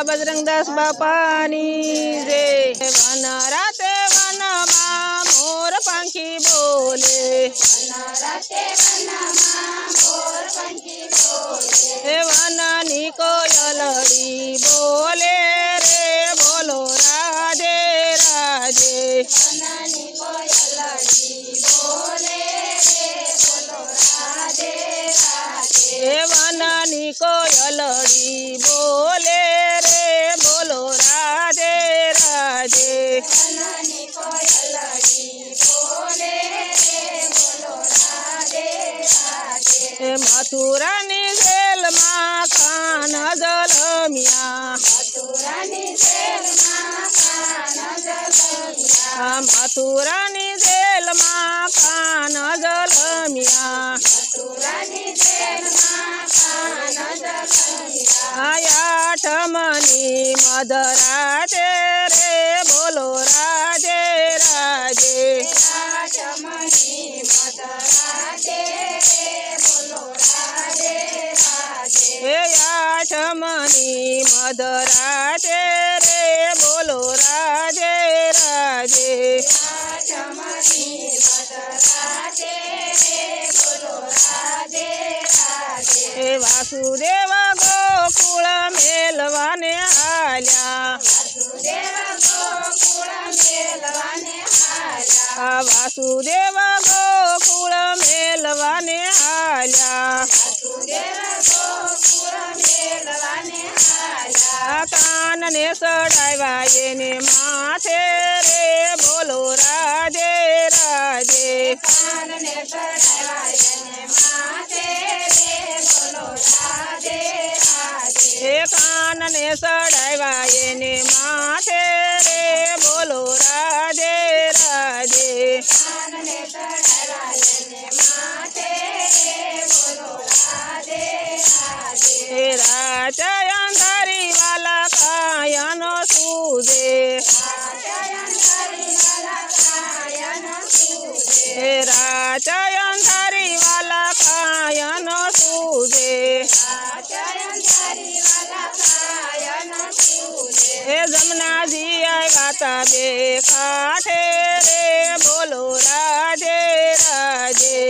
बजरंगदास बापानी जय। वन राते वन मां मोर पंखी बोले, वन नी कोयलड़ी बोले रे बोलो राधे राधे। वन नी कोयलड़ी बोले रे बोलो राधे राधे। मथुरा नी जेल मां खान जलमिया, मथुरा नी जेल मां खान जलमिया। आठ मनी मधराते रे बोलो राधे राधे। आठ मनी मधराते रे बोलो राधे राधे। वासुदेव गोकुळ मेलवाने आल्या, वासुदेव गोकुळ मेलवाने आल्या। कानने सडावा येने माथे रे बोलो राधे राधे। कानने सडावा येने माथे रे बोलो राधे राधे। कानने सडावा येने माथे रे बोलो राधे राधे। कानने सडावा येने माथे रे बोलो राधे राधे। राजा अंधारी वाला कायनो सूझे, राजा अंधारी वाला कायनो सूझे। जमुना जी आवाता बेकाठे रे बोलो राधे राधे।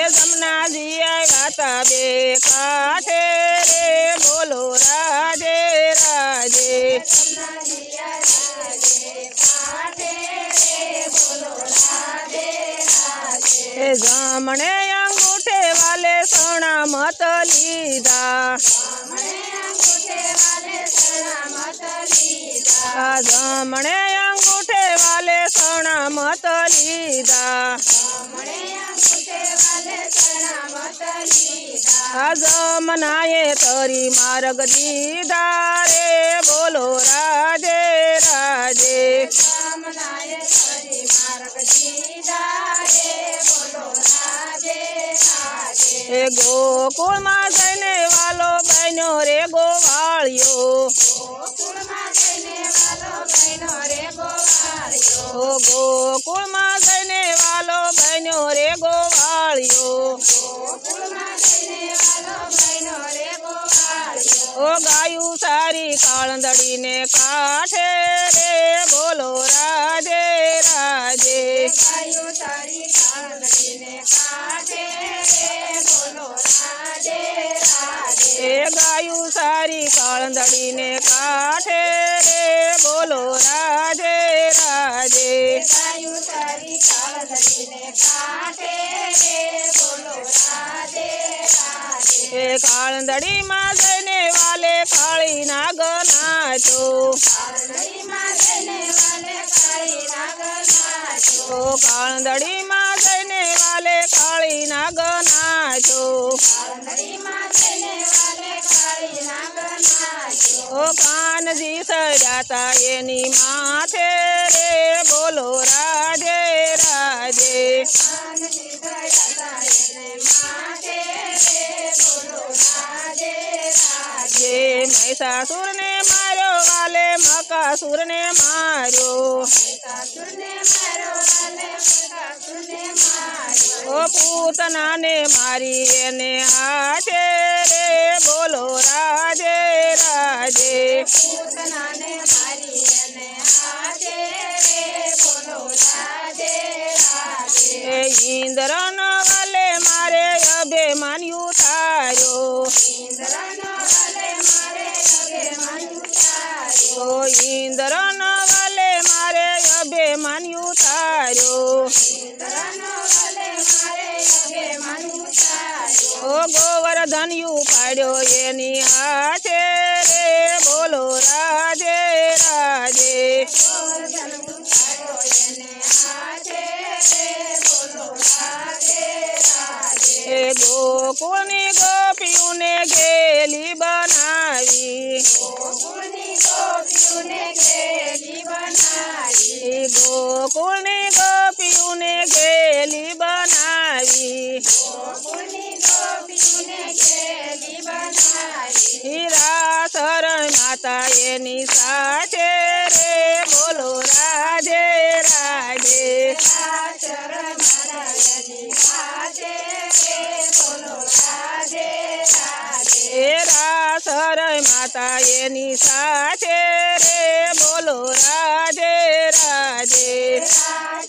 जमुना जी आवाता बेकाठे रे बोलो राधे राधे। जमणे अंगूठे वाले सोना मत लीधा, जमणे अंगूठे वाले सोना मत लीधा। जमनाए तरी मार्ग दीदा रे बोलो राधे राधे। गोकुल में जने वालो बहनो रे गोवालियो, गोकुल में जने वालो बहनो रे गोवालियो। ओ गायू सारी कालंदड़ी ने काठे रे बोलो राधे राधे। गायू सारी कालंदड़ी ने काठे रे बोलो राधे राधे। गायू सारी कालंदड़ी ने काठे रे बोलो राधे राधे। गायू सारी कालंदड़ी ने काठे रे बोलो राधे राधे। कालंदड़ी मां जने वाले काली नाग नाचो, कालंदड़ी मां जने वाले काली नाग नाचो। कालंदड़ी मां जने वाले काली नाग नाचो, कालंदड़ी मां जने वाले काली नाग नाचो। ओ कान जी सजाता एनी माथे रे बोलो राधे राधे। कान जी सजाता एनी माथे रे बोलो राधे राधे। महिषासुर ने मारो वाले मकासुर ने मारो, महिषासुर ने मारो वाले मकासुर ने मारो। ओ પૂતનાને મારી એને હાથે રે બોલો રાધે રાધે પૂતનાને મારી એને હાથે રે બોલો રાધે રાધે ઇન્દ્રનો વાલે મારે અભિમાન્યુ તાર્યો ઇન્દ્રનો વાલે મારે અભિમાન્યુ તાર્યો ઇન્દ્રનો વાલે મારે અભિમાન્યુ તાર્યો ઇન્દ્રનો વાલે મારે અભિમાન્યુ તાર્યો ગોવર્ધન્યુ પાડ્યો એની હાથે રે બોલો રાધે રાધે ગોવર્ધન્યુ પાડ્યો એને હાથે રે બોલો રાધે રાધે ગોકુળની ગોપીઓને ગેલી બનાવી ગોકુળની ગોપીઓને ગેલી બનાવી ગોકુળની ગોપીઓને ગેલી બનાવી ગોકુળની ગોપીઓને ગેલી બનાવી રાસર માતા એની સાથે રે બોલો રાધે રાધે ચરણ નારાયણની સાથે રે બોલો રાધે રાધે રાસર માતા એની સાથે રે બોલો રાધે રાધે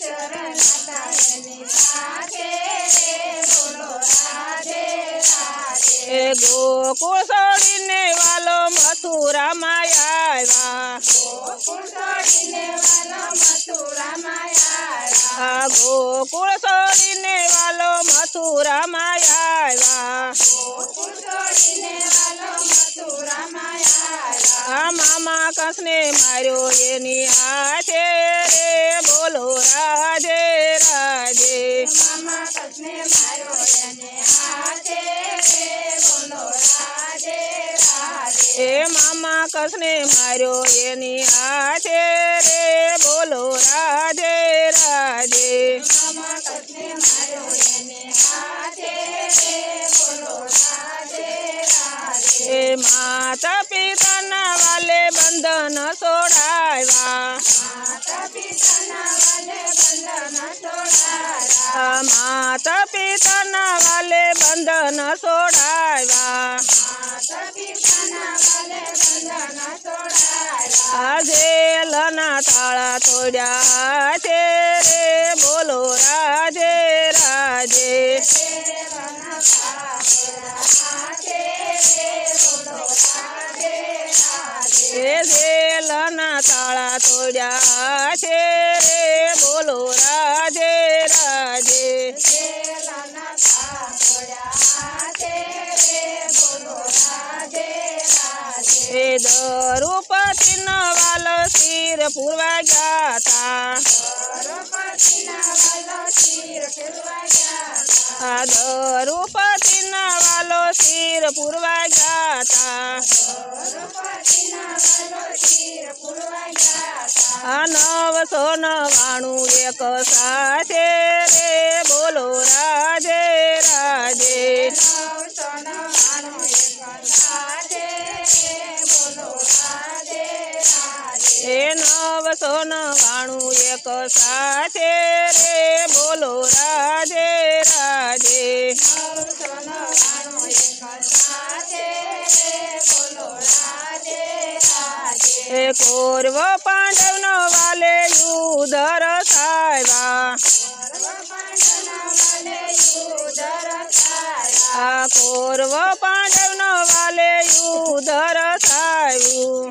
ચરણ નારાયણની સાથે રે બોલો રાધે રાધે ગોકુળ છોડીને વાલો મથુરામાં આવ્યા ગોકુળ છોડીને વાલો મથુરામાં આવ્યા ગોકુળ છોડીને વાલો મથુરામાં આવ્યા ગોકુળ છોડીને વાલો મથુરામાં આવ્યા મામા કંસને માર્યો એની હાથે રે બોલો રાધે રાધે મામા કૃષ્ણે માર્યો એને હાથે રે બોલો રાધે રાધે મામા કંસને માર્યો એની હાથે રે બોલો રાધે રાધે મામા કૃષ્ણે માર્યો એને હાથે રે બોલો રાધે રાધે માતા પિતાના વાલે બંધન છોડાવ્યા માતા પિતાના વાલે બંધન છોડાયા માતા પિતાના વાલે બંધન છોડાવ્યા માતા પિતાના વાલે બંધન છોડાયા જેલના તાળા તોડ્યા હાથે રે બોલો રાધે રાધે દેવના હાથે રે બોલો રાધે રાધે જેલના તાળા તોડ્યા હાથે રે બોલો રાધે રાધે દેવના હાથે રે બોલો રાધે રાધે દ્રૌપદીનો વાલો શિર પૂરવા ગયા તા દ્રૌપદીના વાલો શિર પૂરવા ગયા તા દ્રૌપદીના વાલો શિર પૂરવા ગયા તા દ્રૌપદીના વાલો શિર પૂરવા ગયા તા 999 એક સાથે રે બોલો રાધે રાધે 999 એક સાથે રે બોલો રાધે રાધે 999 એક સાથે રે બોલો રાધે રાધે 999 એક સાથે રે બોલો રાધે રાધે કૌરવ પાંડવનો વાલે યુદ્ધ રસાવ્યા કૌરવ પાંડવનો વાલે યુદ્ધ રસાવ્યું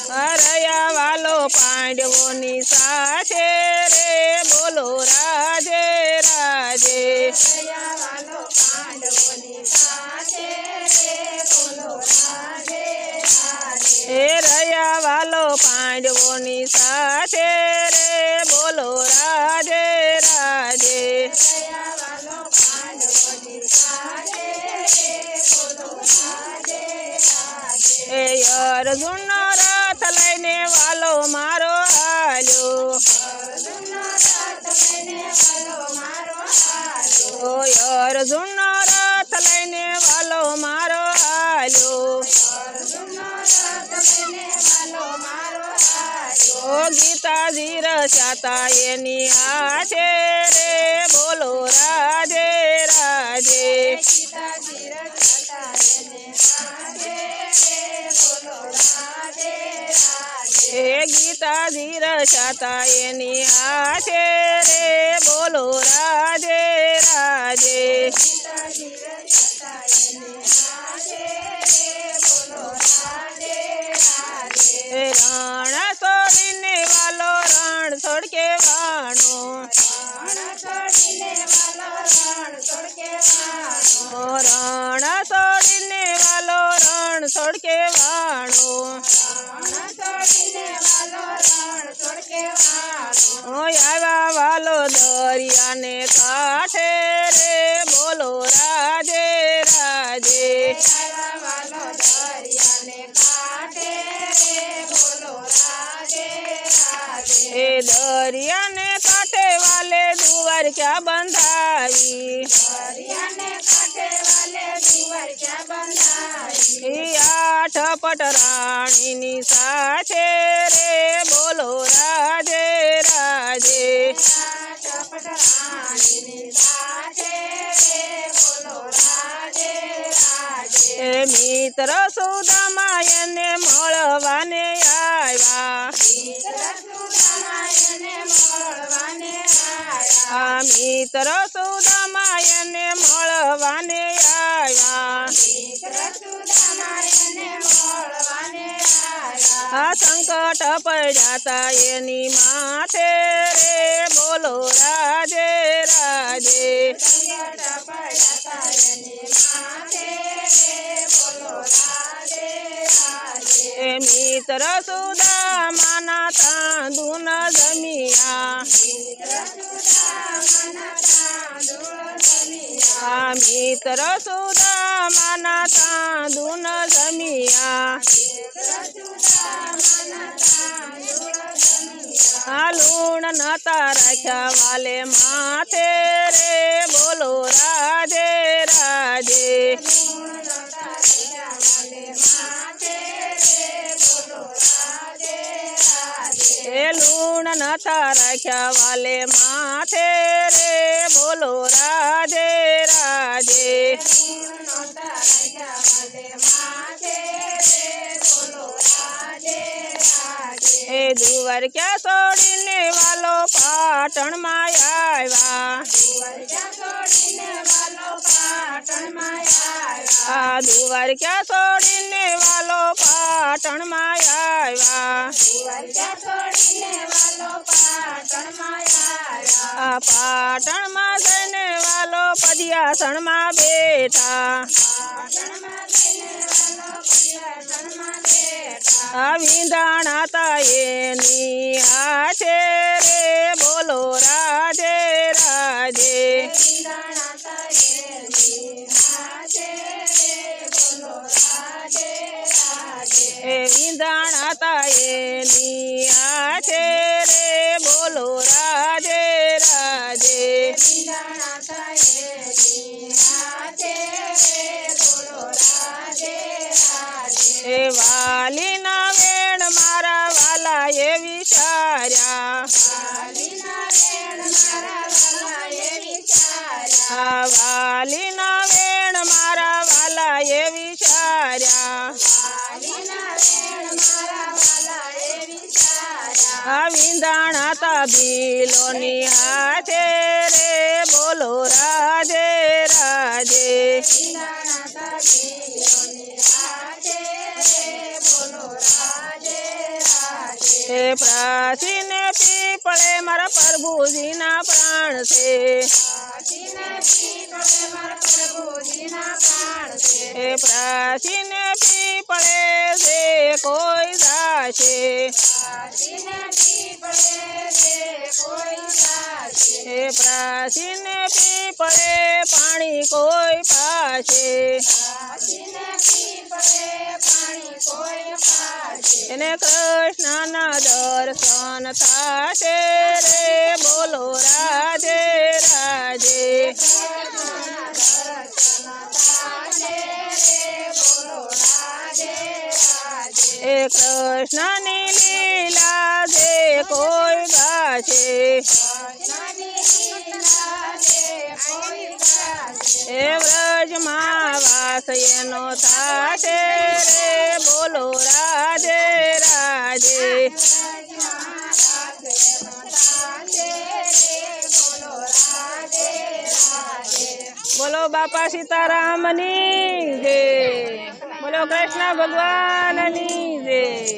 હરયા વાલો પાંડવોની સાથે રે બોલો રાધે રાધે રયા વાલો પાંડવોની સાથે રે બોલો રાધે રાધે અર્જુનનો રથ લઈને વાલો મારો હાલ્યો અર્જુનનો રથ લઈને વાલો મારો હાલ્યો ગીતાજી રસ્યા છાતા એની હાથે રે બોલો રાધે રાધે ગીતાજી રચાતા એને હાથે રે બોલો રાધે રાધે એ ગીતાજી રચાતા એની હાથે રે બોલો રાધે રાધે ગીતાજી રચાતા એને હાથે રે બોલો રાધે રાધે રણ છોડીને વાલો રણ છોડ કે વાણો રણ છોડીને વાલો રણ છોડ કે વાણો રણ છોડીને વાલો રણ છોડ કે વાણો રણ છોડીને વાલો રણ છોડ કે વાણો આવ્યા વાલો દરિયાને કાંઠે રે બોલો રાધે રાધે આવ્યા વાલો દરિયાને કાંઠે રે બોલો રાધે રાધે એ દરિયાને કાંઠે વાલે દુવાર ક્યાં બંધાવી દરિયાને કાંઠે વાલે દુવાર ક્યાં બંધાવી ઈ આઠ પટ રાણીની સાથે રે બોલો રાધે રાધે ચપટ રાણીની સાથે રે બોલો રાધે રાધે એ મિત્ર સુદામા એને મળવાને આવ્યા મિત્ર સુદામા એને મળવાને આવ્યા આ મિત્ર સુદામા એને મળવાને આવ્યા મિત્ર સુદામા એને મળવાને આવ્યા આ સંકટ પડ્યા તા એની માથે રે બોલો રાધે રાધે સંકટ પડ્યા તા એની માથે રે બોલો રાધે રાધે એ મિત્ર સુદામાના તાંદુન જમિયા મિત્ર સુદામાના તાંદુળ જમિયા આ મિત્ર સુદામાના તાંદુન જમિયા મિત્ર સુદામાના તાંદુળ જમિયા આ લૂણ નતા રાખ્યા વાલે માથે રે બોલો રાધે રાધે લૂણ નતા રાખ્યા વાલે માથે રે બોલો રાધે રાધે એ લૂણ નતા રાખ્યા વાલે માથે રે બોલો રાધે રાધે એ દુવાર ક્યાં છોડીને વાલો પાટણમાં આવ્યા આ દુવાર ક્યાં છોડીને વાલો પાટણમાં આવ્યા આ પાટણમાં જઈને વાલો પદિયાસણમાં બેઠા આ વિંધાણા તા એની હાથે રે બોલો રાધે રાધે એ વિંધાણા તા એની હાથે રે બોલો રાધે રાધે એ વાલીના વેણ મારા વાલા એ વિચાર્યા આ વાલીના વેણ મારા વાલા એ વિચાર્યા આ વિંધાણા તા ભીલોની હાથે રે બોલો રાધે રાધે એ પ્રાચીન પીપળે મારા પ્રભુજીના પ્રાણ છે એ પ્રાચીન પીપળે છે કોઈ જાશે એ પ્રાચીન પીપળે પાણી કોઈ પાશે એને કૃષ્ણના દર્શન થાશે રે બોલો રાધે રાધે એ કૃષ્ણની લીલા જે કોઈ ગાશે એ વ્રજમાં વાસ એનો થાશે રે બોલો રાધે રાધે બોલો બાપા સીતારામની જય બોલો કૃષ્ણ ભગવાનની જય